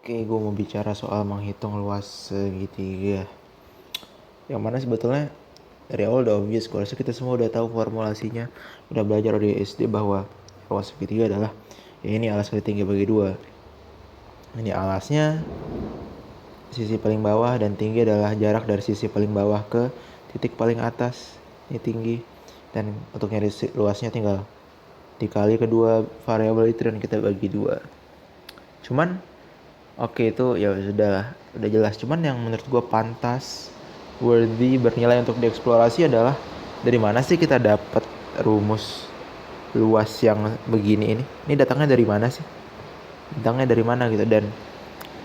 Oke, gue mau bicara soal menghitung luas segitiga. Yang mana sebetulnya dari awal udah obvious. Gue rasa kita semua udah tahu formulasinya. Udah belajar dari SD bahwa luas segitiga adalah ya ini alas kali tinggi bagi dua. Ini alasnya sisi paling bawah dan tinggi adalah jarak dari sisi paling bawah ke titik paling atas. Ini tinggi. Dan untuk nyari luasnya tinggal dikali kedua variabel itu dan kita bagi dua. Cuman oke itu ya sudah jelas. Cuman yang menurut gue pantas, worthy, bernilai untuk dieksplorasi adalah dari mana sih kita dapat rumus luas yang begini ini? Ini datangnya dari mana sih? Datangnya dari mana gitu? Dan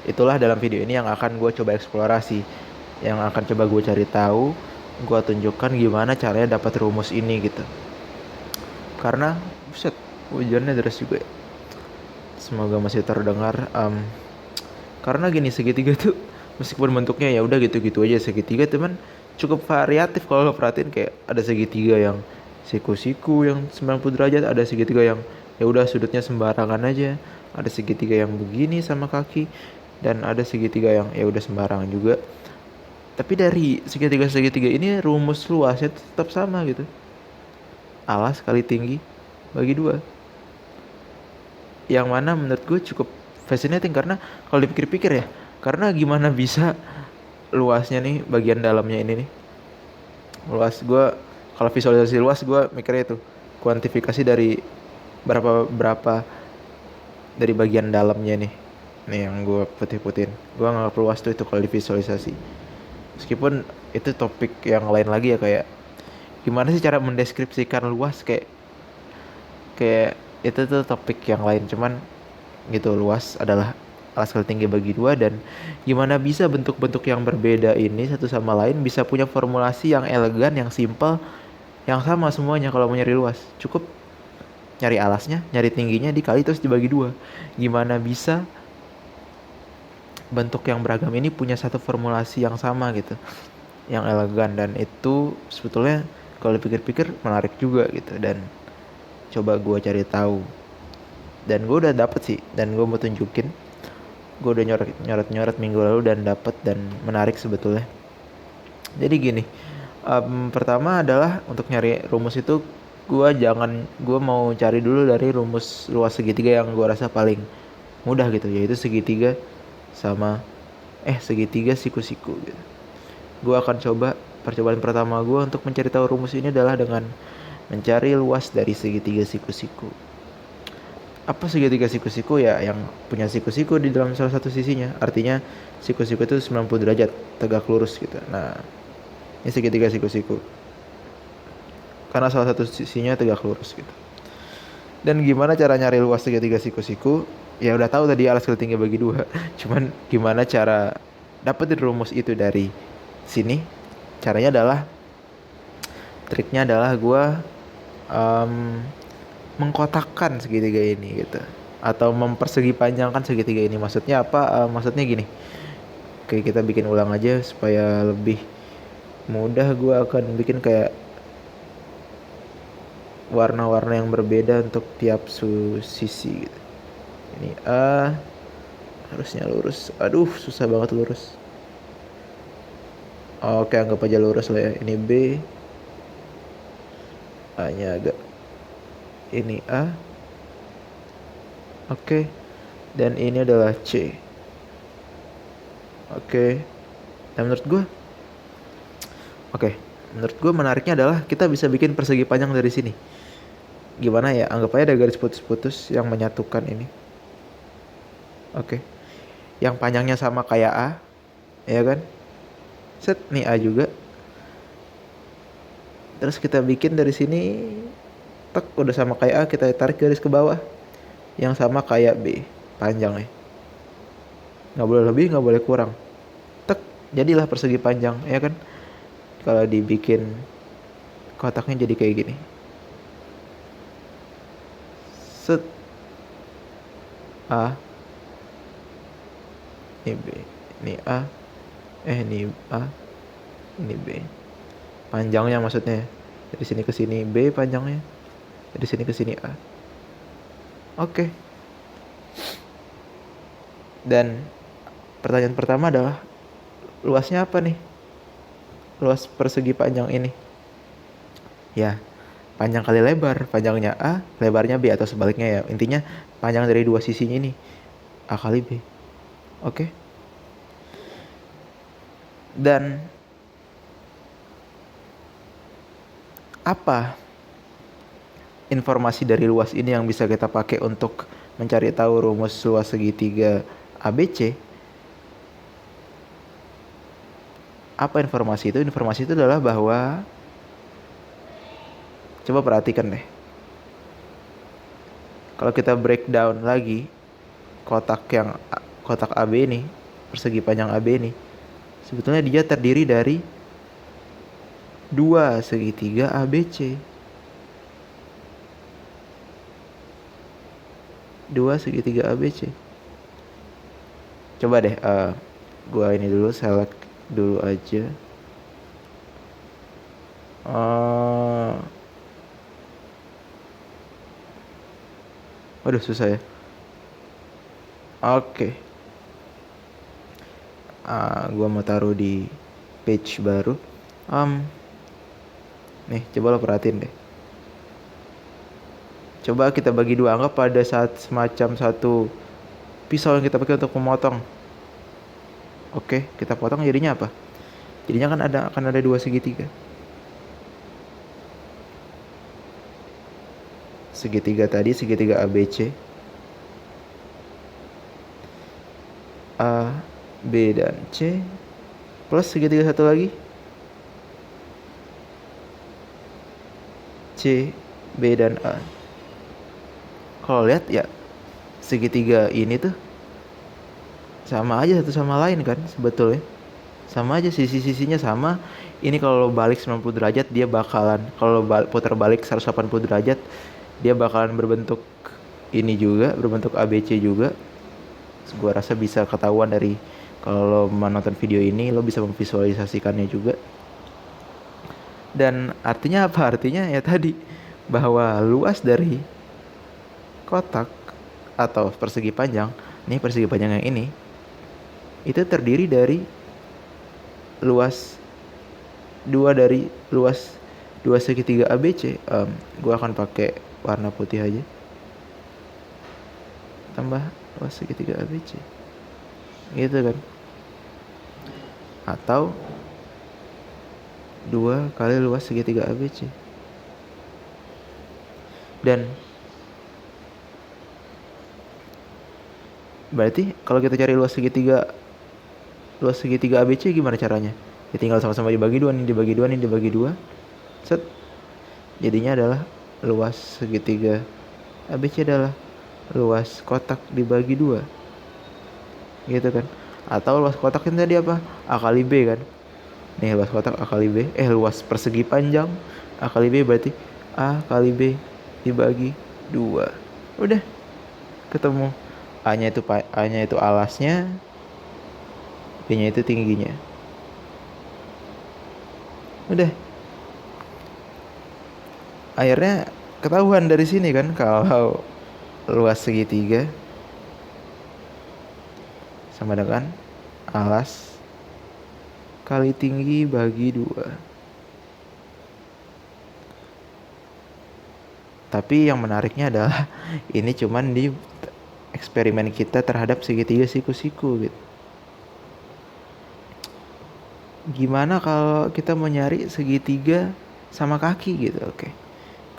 itulah dalam video ini yang akan gue coba eksplorasi, yang akan coba gue cari tahu, gue tunjukkan gimana caranya dapat rumus ini gitu. Karena buset, hujannya deras juga ya. Semoga masih terdengar. Karena gini, segitiga tuh meskipun bentuknya ya udah gitu-gitu aja segitiga, teman cukup variatif kalau lo perhatiin. Kayak ada segitiga yang siku-siku yang 90 derajat, ada segitiga yang ya udah sudutnya sembarangan aja, ada segitiga yang begini sama kaki, dan ada segitiga yang ya udah sembarangan juga. Tapi dari segitiga-segitiga ini rumus luasnya tetap sama gitu. Alas kali tinggi bagi dua. Yang mana menurut gue cukup fascinating karena kalau dipikir-pikir ya, karena gimana bisa luasnya nih bagian dalamnya ini nih luas. Gue kalau visualisasi luas gue mikirnya itu kuantifikasi dari berapa berapa dari bagian dalamnya nih yang gue putih-putihin. Gue nggak luas tuh itu kalau divisualisasi, meskipun itu topik yang lain lagi ya. Kayak gimana sih cara mendeskripsikan luas, kayak kayak itu tuh topik yang lain. Cuman gitu, luas adalah alas kali tinggi bagi dua, dan gimana bisa bentuk-bentuk yang berbeda ini satu sama lain bisa punya formulasi yang elegan, yang simple, yang sama semuanya. Kalau mau nyari luas cukup nyari alasnya, nyari tingginya, dikali terus dibagi dua. Gimana bisa bentuk yang beragam ini punya satu formulasi yang sama gitu, yang elegan. Dan itu sebetulnya kalau dipikir-pikir menarik juga gitu, dan coba gue cari tahu. Dan gue udah dapet sih, dan gue mau tunjukin. Gue udah nyoret minggu lalu dan dapet, dan menarik sebetulnya. Jadi gini, pertama adalah untuk nyari rumus itu gue mau cari dulu dari rumus luas segitiga yang gue rasa paling mudah gitu, yaitu segitiga sama segitiga siku-siku gitu. Gue akan coba, percobaan pertama gue untuk mencari tahu rumus ini adalah dengan mencari luas dari segitiga siku-siku. Apa segitiga siku-siku? Ya yang punya siku-siku di dalam salah satu sisinya. Artinya siku-siku itu 90 derajat tegak lurus gitu. Nah, ini segitiga siku-siku karena salah satu sisinya tegak lurus gitu. Dan gimana cara nyari luas segitiga siku-siku? Ya udah tahu tadi, alas kali tinggi bagi dua. Cuman gimana cara dapetin rumus itu dari sini? Caranya adalah, triknya adalah gue mengkotakkan segitiga ini gitu, atau mempersegi panjangkan segitiga ini. Maksudnya apa? Maksudnya gini. Oke, kita bikin ulang aja supaya lebih mudah. Gue akan bikin kayak warna-warna yang berbeda untuk tiap sisi gitu. Ini A harusnya lurus. Aduh, susah banget lurus. Oke, anggap aja lurus lah ya. Ini B, A nya agak, ini A. Oke. Dan ini adalah C. Oke. Dan menurut gue menariknya adalah kita bisa bikin persegi panjang dari sini. Gimana ya? Anggap aja ada garis putus-putus yang menyatukan ini. Oke. Yang panjangnya sama kayak A, ya kan? Set, nih A juga. Terus kita bikin dari sini, tek, udah sama kayak A, kita tarik garis ke bawah yang sama kayak B panjangnya. Nggak boleh lebih, nggak boleh kurang. Tek, jadilah persegi panjang, ya kan? Kalau dibikin kotaknya jadi kayak gini. Set, A, ini B, ini A, ini A, ini B. Panjangnya maksudnya dari sini ke sini B panjangnya, dari sini ke sini A. Oke. Dan Pertanyaan pertama adalah luasnya apa nih? Luas persegi panjang ini. Ya, panjang kali lebar, panjangnya A, lebarnya B atau sebaliknya ya. Intinya panjang dari dua sisinya ini A kali B. Oke. Dan apa informasi dari luas ini yang bisa kita pakai untuk mencari tahu rumus luas segitiga ABC? Apa informasi itu? Informasi itu adalah bahwa, coba perhatikan deh. Kalau kita breakdown lagi kotak AB ini, persegi panjang AB ini, sebetulnya dia terdiri dari dua segitiga ABC. Dua segitiga ABC. Coba deh, gua ini dulu select dulu aja. Waduh, susah ya. Oke. Gua mau taruh di page baru. Nih, coba lo perhatiin deh. Coba kita bagi dua. Anggap pada saat semacam satu pisau yang kita pakai untuk memotong. Oke, kita potong jadinya apa? Jadinya kan akan ada dua segitiga. Segitiga tadi, segitiga ABC. A, B, dan C. Plus segitiga satu lagi. C, B, dan A. Kalau lihat ya, segitiga ini tuh sama aja satu sama lain kan sebetulnya. Sama aja, sisi-sisinya sama. Ini kalau balik 90 derajat dia bakalan, kalau putar balik 180 derajat dia bakalan berbentuk ini juga, berbentuk ABC juga. Gua rasa bisa ketahuan dari kalau menonton video ini, lo bisa memvisualisasikannya juga. Dan artinya apa? Artinya ya tadi, bahwa luas dari kotak atau persegi panjang, nih persegi panjang yang ini, itu terdiri dari luas dua segitiga ABC. Gua akan pakai warna putih aja. Tambah luas segitiga ABC. Gitu kan. Atau 2 kali luas segitiga ABC. Dan berarti kalau kita cari luas segitiga ABC gimana caranya? Ya tinggal sama-sama dibagi dua nih, dibagi dua. Set. Jadinya adalah luas segitiga ABC adalah luas kotak dibagi dua. Gitu kan. Atau luas kotak ini tadi apa? A kali B kan. Nih luas kotak A kali B. Luas persegi panjang A kali B berarti A kali B dibagi 2. Udah ketemu. A-nya itu alasnya, B-nya itu tingginya. Udah. Akhirnya ketahuan dari sini kan kalau luas segitiga sama dengan alas kali tinggi bagi 2. Tapi yang menariknya adalah ini cuman di eksperimen kita terhadap segitiga siku-siku gitu. Gimana kalau kita mau nyari segitiga sama kaki gitu? Oke.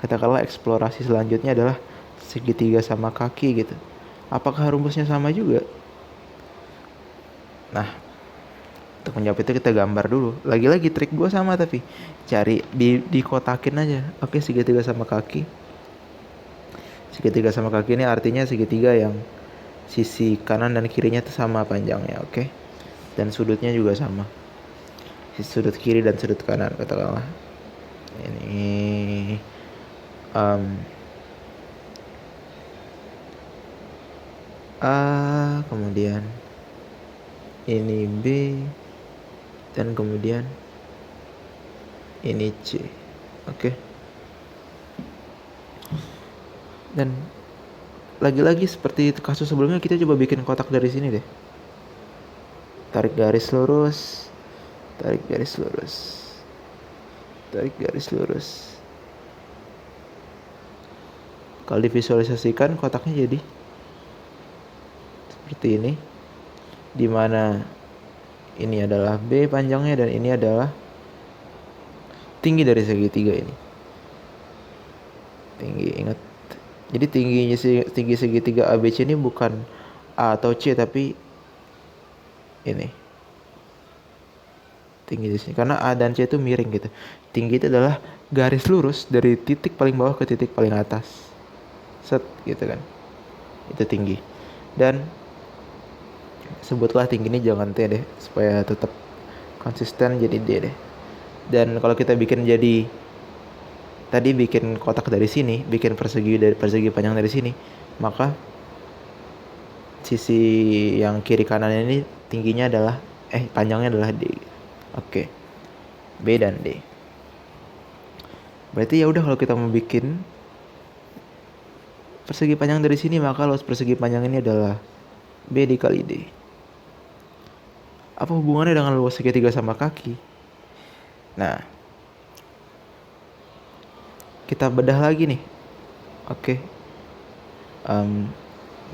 Katakanlah eksplorasi selanjutnya adalah segitiga sama kaki gitu. Apakah rumusnya sama juga? Nah, untuk menjawab itu kita gambar dulu. Lagi-lagi trik gue sama tapi cari dikotakin aja. Oke, segitiga sama kaki. Segitiga sama kaki ini artinya segitiga yang sisi kanan dan kirinya itu sama panjangnya, oke? Dan sudutnya juga sama. Sudut kiri dan sudut kanan katakanlah. Ini A, kemudian ini B, dan kemudian ini C. Oke. Dan lagi-lagi seperti kasus sebelumnya, kita coba bikin kotak dari sini deh. tarik garis lurus, tarik garis lurus, tarik garis lurus. Kalau divisualisasikan kotaknya jadi seperti ini, dimana ini adalah B panjangnya dan ini adalah tinggi dari segitiga ini. Tinggi, ingat. Jadi tinggi segitiga ABC ini bukan A atau C, tapi ini. Tinggi di sini karena A dan C itu miring gitu. Tinggi itu adalah garis lurus dari titik paling bawah ke titik paling atas. Set gitu kan. Itu tinggi. Dan sebutlah tinggi ini jangan T deh supaya tetap konsisten, jadi D deh. Dan kalau kita bikin jadi tadi bikin kotak dari sini, bikin persegi panjang dari sini, maka sisi yang kiri kanan ini tingginya adalah panjangnya adalah D. Oke. B dan D. Berarti ya udah, kalau kita mau bikin persegi panjang dari sini, maka luas persegi panjang ini adalah B dikali D. Apa hubungannya dengan luas segitiga sama kaki? Nah, kita bedah lagi nih. Oke.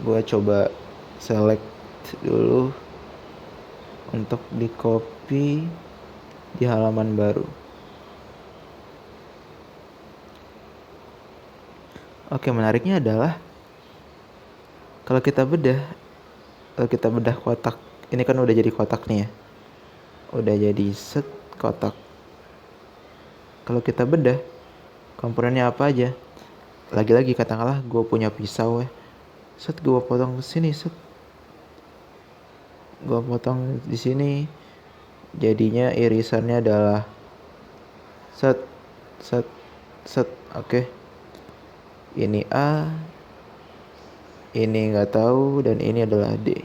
Gua coba select dulu untuk di copy di halaman baru. Oke, menariknya adalah kalau kita bedah kotak ini, kan udah jadi kotak nih ya, udah jadi set kotak. Kalau kita bedah komponennya apa aja, lagi-lagi katakanlah gue punya pisau ya, set gue potong ke sini, set gue potong di sini, jadinya irisannya adalah set set set. Oke. Ini A, ini nggak tahu, dan ini adalah D.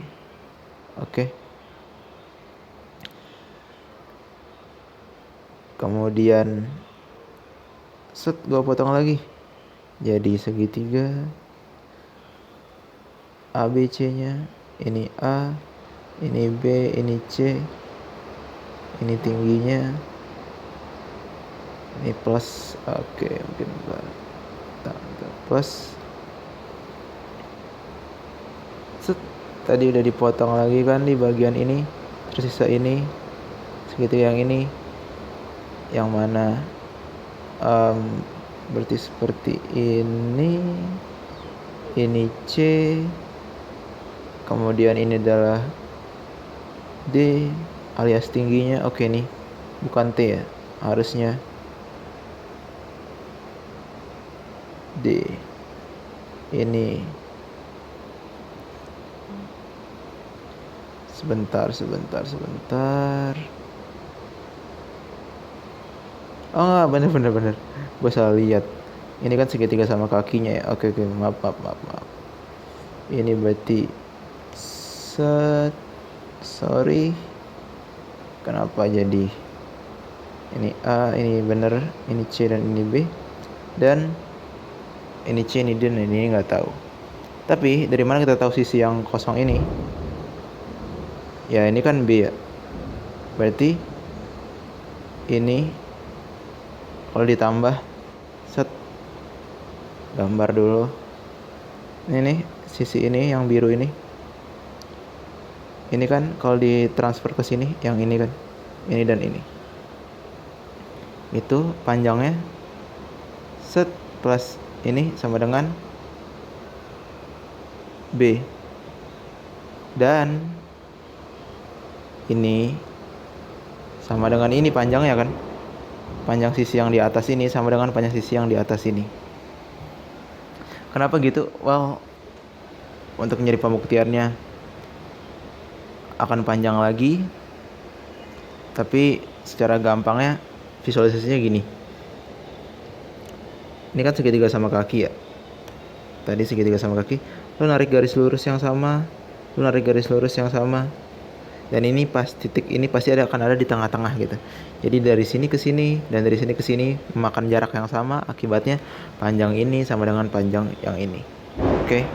Oke. Kemudian set gue potong lagi, jadi segitiga ABC-nya. Ini A, ini B, ini C, ini tingginya, ini plus. Oke, mungkin plus. Set, tadi udah dipotong lagi kan di bagian ini, tersisa ini segitiga yang ini, yang mana berarti seperti ini C, kemudian ini adalah D alias tingginya. Oke, nih bukan T ya, harusnya D. Ini sebentar. Oh, bener. Gue salah lihat. Ini kan segitiga sama kakinya ya. Oke, maaf. Ini berarti sorry. Kenapa jadi ini A, ini bener, ini C dan ini B, dan ini C, ini D, dan ini nggak tahu. Tapi dari mana kita tahu sisi yang kosong ini? Ya, ini kan B ya. Berarti ini kalau ditambah, set, gambar dulu. Ini sisi ini yang biru ini. Ini kan kalau ditransfer ke sini, yang ini kan, ini dan ini. Itu panjangnya set plus ini sama dengan B. Dan ini sama dengan ini panjangnya kan. Panjang sisi yang di atas ini sama dengan panjang sisi yang di atas ini. Kenapa gitu? Well, untuk nyari pembuktiannya akan panjang lagi, tapi secara gampangnya visualisasinya gini. Ini kan segitiga sama kaki ya. Tadi segitiga sama kaki, lu narik garis lurus yang sama, dan ini pas titik ini pasti akan ada di tengah-tengah gitu. Jadi dari sini ke sini dan dari sini ke sini memakan jarak yang sama, akibatnya panjang ini sama dengan panjang yang ini. Oke.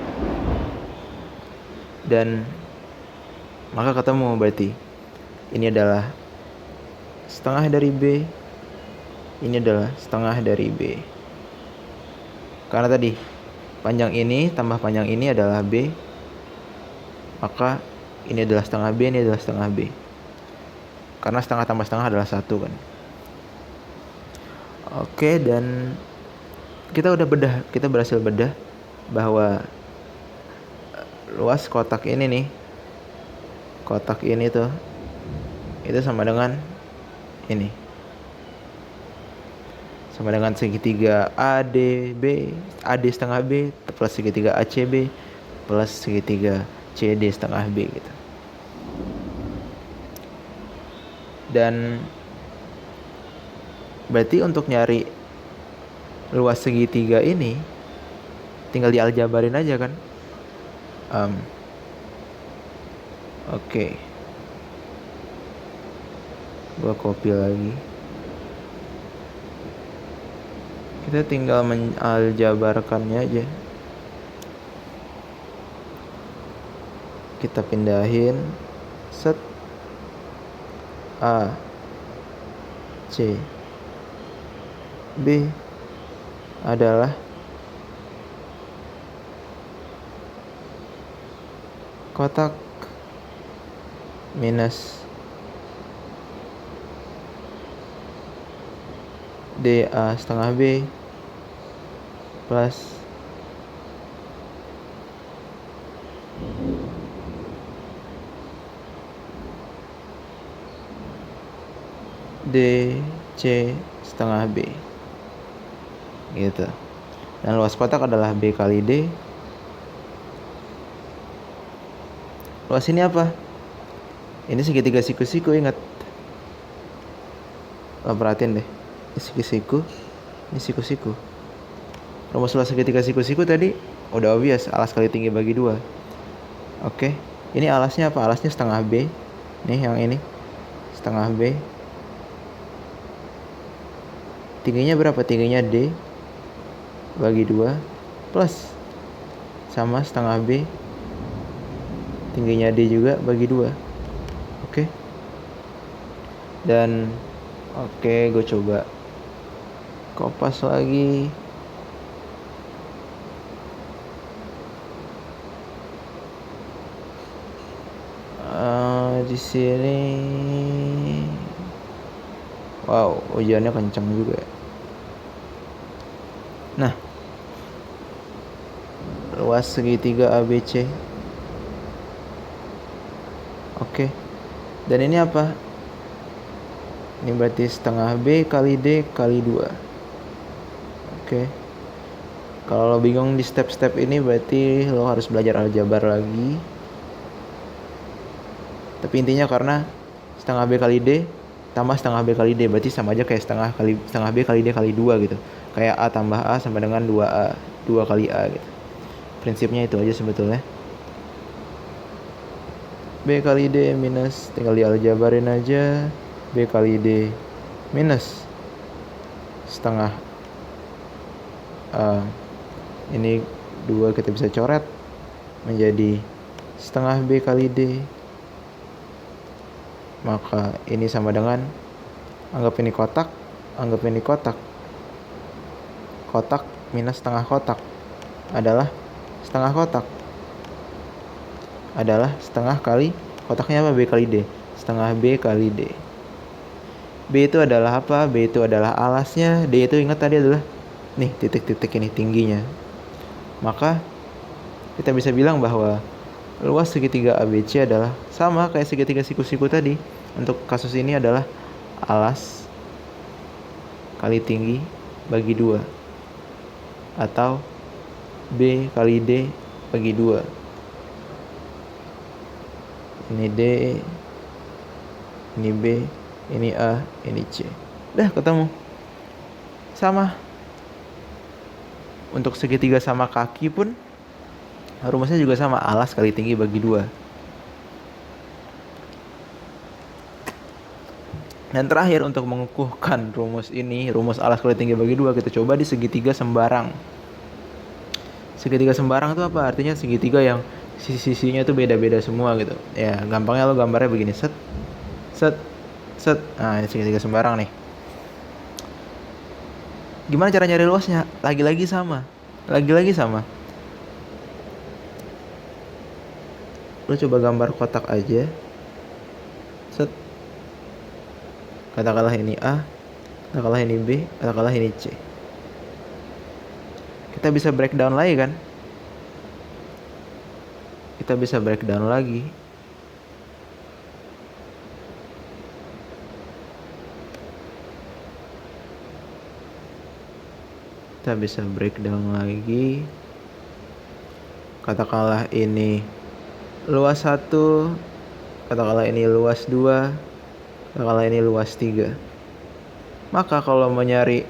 Dan maka ketemu berarti Ini adalah setengah dari B. Ini adalah setengah dari B. Karena tadi panjang ini tambah panjang ini adalah B, maka ini adalah setengah B, ini adalah setengah B. Karena setengah tambah setengah adalah 1 kan. Oke, dan kita berhasil bedah bahwa luas kotak ini nih, kotak ini tuh itu sama dengan ini, sama dengan segitiga ADB, AD setengah B plus segitiga ACB plus segitiga CD setengah B gitu. Dan berarti untuk nyari luas segitiga ini tinggal dialjabarin aja kan. Oke. Gua copy lagi. Kita tinggal menaljabarkannya aja. Kita pindahin set A C B adalah kotak minus DA setengah B plus DC setengah B gitu. Dan luas kotak adalah B kali D. Luas ini apa? Ini segitiga siku-siku, ingat. Perhatiin deh. Ini siku-siku, ini siku-siku. Rumus luas segitiga siku-siku tadi udah obvious, alas kali tinggi bagi 2. Oke. Ini alasnya apa? Alasnya setengah B. Nih yang ini. Setengah B. Tingginya berapa? Tingginya D bagi 2 plus sama setengah B, tingginya D juga bagi 2. Oke. Dan oke, gue coba kopas lagi. Di sini wow, hujannya kencang juga. Nah, luas segitiga ABC. Oke. Dan ini apa? Ini berarti setengah B kali D kali 2. Oke. Kalau lo bingung di step-step ini berarti lo harus belajar aljabar lagi. Tapi intinya karena setengah B kali D tambah setengah B kali D berarti sama aja kayak setengah B kali D kali 2 gitu. Kayak A tambah A sama dengan 2A, 2 kali A gitu. Prinsipnya itu aja sebetulnya. B kali D minus, tinggal dialjabarin aja. B kali D minus setengah A. Ini 2 kita bisa coret menjadi setengah B kali D. Maka ini sama dengan, anggap ini kotak, anggap ini kotak. Kotak minus setengah kotak adalah setengah kotak. Adalah setengah kali, kotaknya apa? B kali D. Setengah B kali D. B itu adalah apa? B itu adalah alasnya. D itu ingat tadi adalah nih titik-titik ini tingginya. Maka kita bisa bilang bahwa luas segitiga ABC adalah sama kayak segitiga siku-siku tadi. Untuk kasus ini adalah alas kali tinggi bagi 2 atau B kali D bagi 2. Ini D, ini B, ini A, ini C. Udah ketemu. Sama. Untuk segitiga sama kaki pun rumusnya juga sama, alas kali tinggi bagi 2. Dan terakhir untuk mengukuhkan rumus ini, rumus alas kali tinggi bagi 2, kita coba di segitiga sembarang. Segitiga sembarang itu apa? Artinya segitiga yang sisi-sisinya itu beda-beda semua gitu. Ya, gampangnya lo gambarnya begini, set. Set, set. Nah, ini segitiga sembarang nih. Gimana cara nyari luasnya? Lagi-lagi sama. Lagi-lagi sama. Lu coba gambar kotak aja. Set. Katakanlah ini A, katakanlah ini B, katakanlah ini C. Kita bisa breakdown lagi kan? Kita bisa breakdown lagi. Kita bisa breakdown lagi. Katakanlah ini luas 1, katakanlah ini luas 2, katakanlah ini luas 3. Maka kalau mau nyari,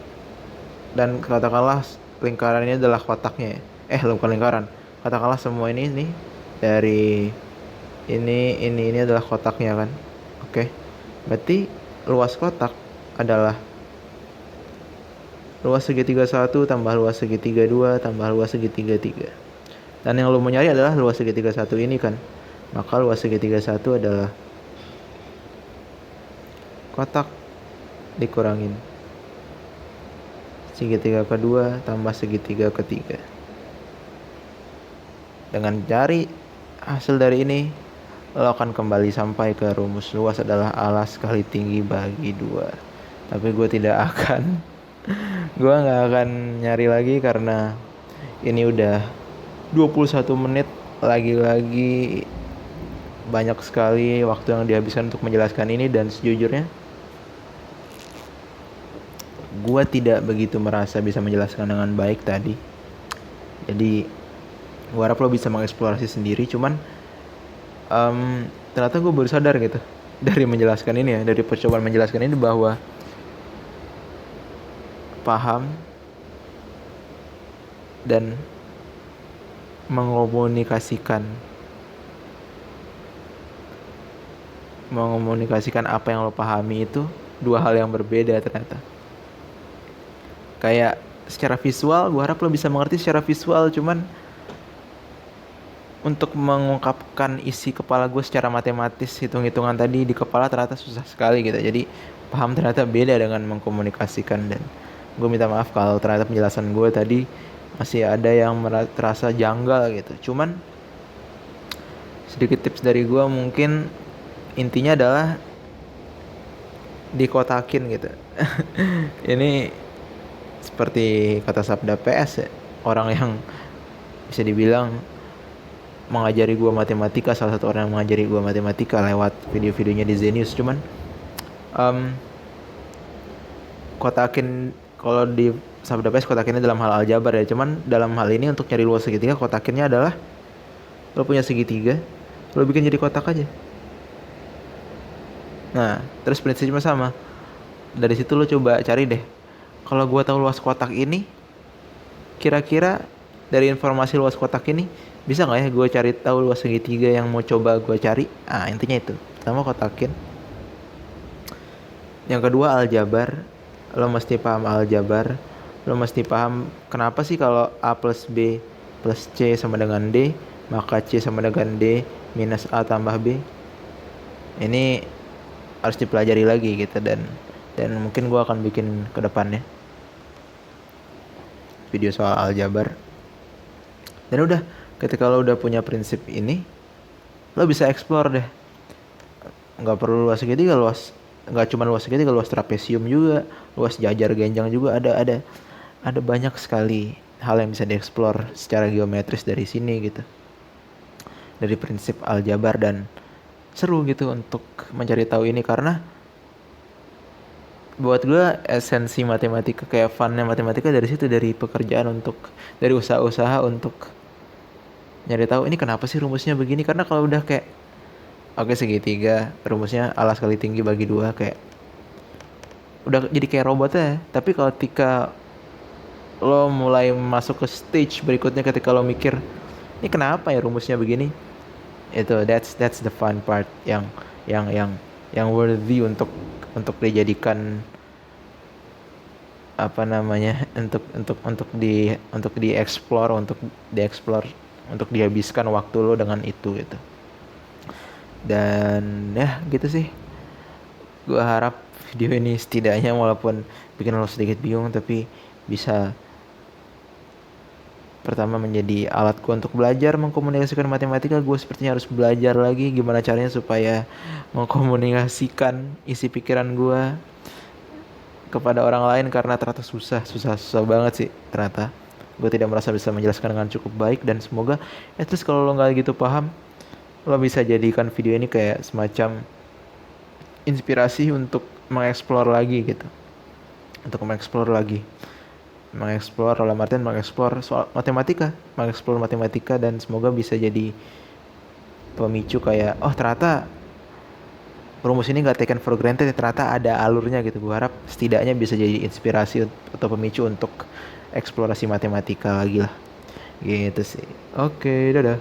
dan katakanlah lingkaran ini adalah kotaknya. Bukan lingkaran. Katakanlah semua ini nih dari ini adalah kotaknya kan. Oke. Berarti luas kotak adalah luas segitiga 1 tambah luas segitiga 2 tambah luas segitiga 3. Dan yang lu mau nyari adalah luas segitiga 1 ini kan. Maka luas segitiga 1 adalah kotak dikurangin segitiga kedua tambah segitiga ketiga. Dengan cari hasil dari ini, lo akan kembali sampai ke rumus luas adalah alas kali tinggi bagi 2. Tapi gue tidak akan gue gak akan nyari lagi karena ini udah 21 menit. Lagi-lagi banyak sekali waktu yang dihabiskan untuk menjelaskan ini. Dan sejujurnya gue tidak begitu merasa bisa menjelaskan dengan baik tadi. Jadi gue harap lo bisa mengeksplorasi sendiri. Cuman ternyata gue baru sadar gitu dari menjelaskan ini ya, dari percobaan menjelaskan ini, bahwa paham dan mengkomunikasikan apa yang lo pahami itu dua hal yang berbeda ternyata. Kayak secara visual, gue harap lo bisa mengerti secara visual, cuman untuk mengungkapkan isi kepala gue secara matematis, hitung-hitungan tadi di kepala ternyata susah sekali gitu. Jadi paham ternyata beda dengan mengkomunikasikan. Dan gue minta maaf kalau ternyata penjelasan gue tadi masih ada yang terasa janggal gitu. Cuman sedikit tips dari gue, mungkin intinya adalah dikotakin gitu. Ini seperti kata sabda PS ya, orang yang bisa dibilang mengajari gue matematika, salah satu orang yang mengajari gue matematika lewat video-videonya di Zenius. Cuman kotakin, kalau di sabda PS kotakinnya dalam hal aljabar ya. Cuman dalam hal ini untuk cari luas segitiga, kotakinnya adalah lo punya segitiga, lo bikin jadi kotak aja. Nah, terus prinsipnya sama. Dari situ lo coba cari deh, kalau gue tahu luas kotak ini, kira-kira dari informasi luas kotak ini bisa nggak ya gue cari tahu luas segitiga yang mau coba gue cari. Intinya itu. Pertama kotakin. Yang kedua aljabar. Lo mesti paham aljabar. Lo mesti paham kenapa sih kalau A plus B plus C sama dengan D, maka C sama dengan D minus A tambah B. Ini harus dipelajari lagi gitu. Dan mungkin gue akan bikin ke depannya video soal aljabar. Dan udah, ketika lo udah punya prinsip ini, lo bisa explore deh. Nggak perlu luas segitiga, nggak cuma luas segitiga, luas trapesium juga, luas jajar genjang juga ada banyak sekali hal yang bisa dieksplor secara geometris dari sini gitu, dari prinsip aljabar. Dan seru gitu untuk mencari tahu ini, karena buat gue esensi matematika, kayak funnya matematika dari situ, dari pekerjaan dari usaha-usaha untuk nyari tahu ini kenapa sih rumusnya begini. Karena kalau udah kayak oke, segitiga rumusnya alas kali tinggi bagi 2, kayak udah jadi kayak robot ya. Tapi kalau ketika lo mulai masuk ke stage berikutnya, ketika lo mikir ini kenapa ya rumusnya begini, itu that's the fun part yang worthy untuk dijadikan untuk dieksplor, untuk dihabiskan waktu lo dengan itu gitu. Dan ya gitu sih. Gue harap video ini setidaknya walaupun bikin lo sedikit bingung, tapi bisa pertama menjadi alat gue untuk belajar mengkomunikasikan matematika. Gue sepertinya harus belajar lagi gimana caranya supaya mengkomunikasikan isi pikiran gue kepada orang lain, karena ternyata susah banget sih ternyata. Gue tidak merasa bisa menjelaskan dengan cukup baik, dan semoga at least kalau lo nggak gitu paham, lo bisa jadikan video ini kayak semacam inspirasi untuk mengeksplor lagi gitu, untuk mengeksplor dalam artian mengeksplor soal matematika, mengeksplor matematika, dan semoga bisa jadi pemicu kayak, oh ternyata rumus ini gak taken for granted, ternyata ada alurnya gitu. Gue harap setidaknya bisa jadi inspirasi atau pemicu untuk eksplorasi matematika lagi lah gitu sih. Oke, dadah.